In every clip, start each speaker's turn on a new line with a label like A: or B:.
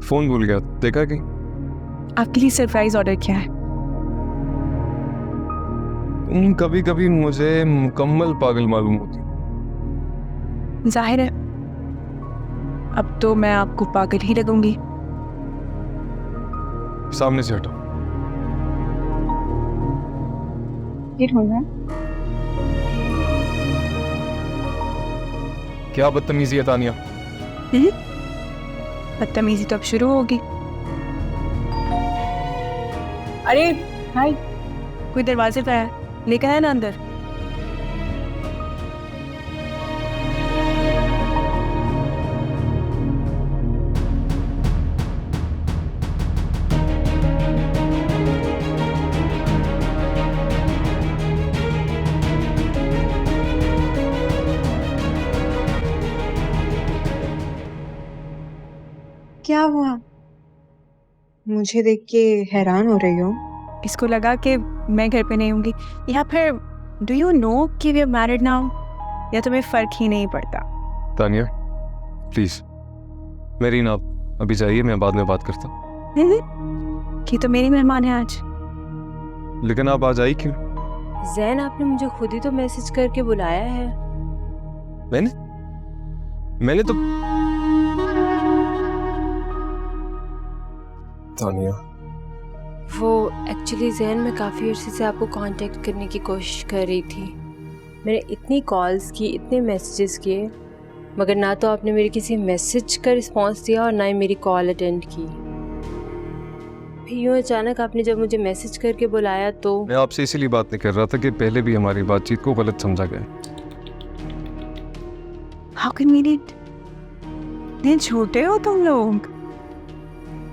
A: Phone भूल गया, देखा कि
B: आपके लिए सरप्राइज ऑर्डर किया है।
A: तुम कभी कभी मुझे मुकम्मल पागल मालूम होती।
B: जाहिर है अब तो मैं आपको पागल ही लगूंगी।
A: सामने से हटो।
B: ये ढूंढना
A: क्या बदतमीजी है तानिया।
B: बदतमीजी तो अब शुरू होगी। अरे हाय, कोई दरवाजे पे है, लेकर है ना अंदर।
C: क्या हुआ? मुझे देख के हैरान हो रही हो?
B: इसको लगा कि मैं घर पे नहीं होंगी, या फिर डू यू नो कि वी आर मैरिड नाउ, या तुम्हें फर्क ही नहीं पड़ता?
A: तानिया प्लीज मेरी ना अभी चाहिए, मैं बाद में बात करता हूँ।
B: कि तो मेरी मेहमान है आज।
A: लेकिन आप आज आई क्यों?
D: जैन, आपने मुझे खुद ही तो मैसेज करके बुलाया है।
A: मैंने तो तानिया,
D: वो एक्चुअली जैन, मैं काफ़ी अर्से से आपको कांटेक्ट करने की कोशिश कर रही थी। मैंने इतनी कॉल्स की, इतने मैसेजेस किए, मगर ना तो आपने मेरे किसी मैसेज का रिस्पांस दिया और ना ही मेरी कॉल अटेंड की। फिर यूँ अचानक आपने जब मुझे मैसेज करके बुलाया तो
A: मैं आपसे इसीलिए बात नहीं कर रहा था कि पहले भी हमारी बातचीत को गलत समझा गया।
B: हाउ कैन वी इतने छोटे हो तुम लोग?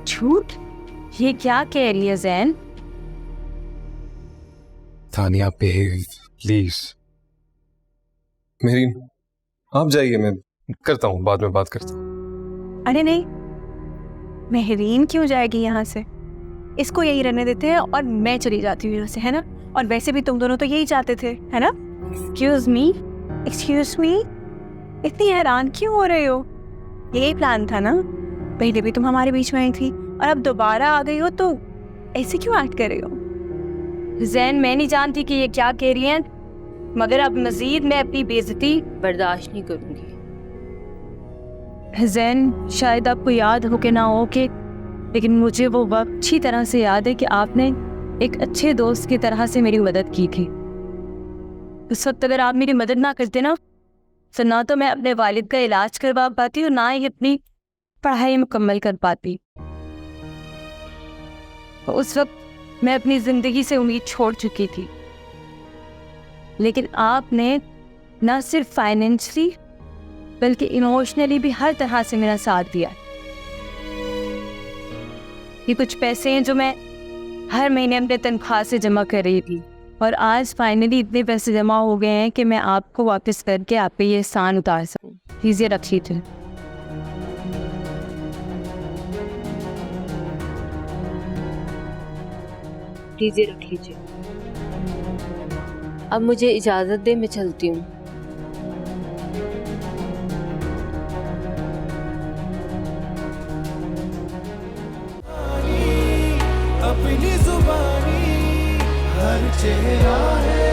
B: झूठ?
D: ये क्या कह रही है जैन?
A: तानिया प्लीज मेरी, आप जाइए, मैं करता हूँ, बाद में बात करता हूँ।
B: अरे नहीं, मेहरीन क्यों जाएगी यहाँ से? इसको यही रहने देते हैं और मैं चली जाती हूँ यहाँ से, है ना? और वैसे भी तुम दोनों तो यही चाहते थे, है ना?
D: Excuse me?
B: Excuse me? इतनी हैरान क्यों हो रहे हो? यही प्लान था ना? पहले भी तुम हमारे बीच में आई थी और अब दोबारा आ गई हो, तो ऐसे क्यों एक्ट कर रही हो?
D: जैन, मैं नहीं जानती कि ये क्या कह रही हैं, मगर अब मजीद मैं अपनी बेइज्जती बर्दाश्त नहीं करूंगी।
B: जैन, शायद आपको याद हो कि ना हो कि, लेकिन मुझे वो वक्त अच्छी तरह से याद है कि आपने एक अच्छे दोस्त की तरह से मेरी मदद की थी। उस वक्त अगर आप मेरी मदद ना करते ना, तो ना तो मैं अपने वालिद का इलाज करवा पाती और ना ही अपनी पढ़ाई मुकम्मल कर पाती। उस वक्त मैं अपनी ज़िंदगी से उम्मीद छोड़ चुकी थी, लेकिन आपने ना सिर्फ फाइनेंशियली बल्कि इमोशनली भी हर तरह से मेरा साथ दिया। ये कुछ पैसे हैं जो मैं हर महीने अपने तनख्वाह से जमा कर रही थी, और आज फाइनली इतने पैसे जमा हो गए हैं कि मैं आपको वापस करके आप पे ये एहसान उतार सकूं। प्लीज़ ये रख लीजिए।
D: प्लीज ये रख लीजिए। अब मुझे इजाजत दे, मैं चलती हूँ।
E: अपनी जुबानी हर चेहरा है।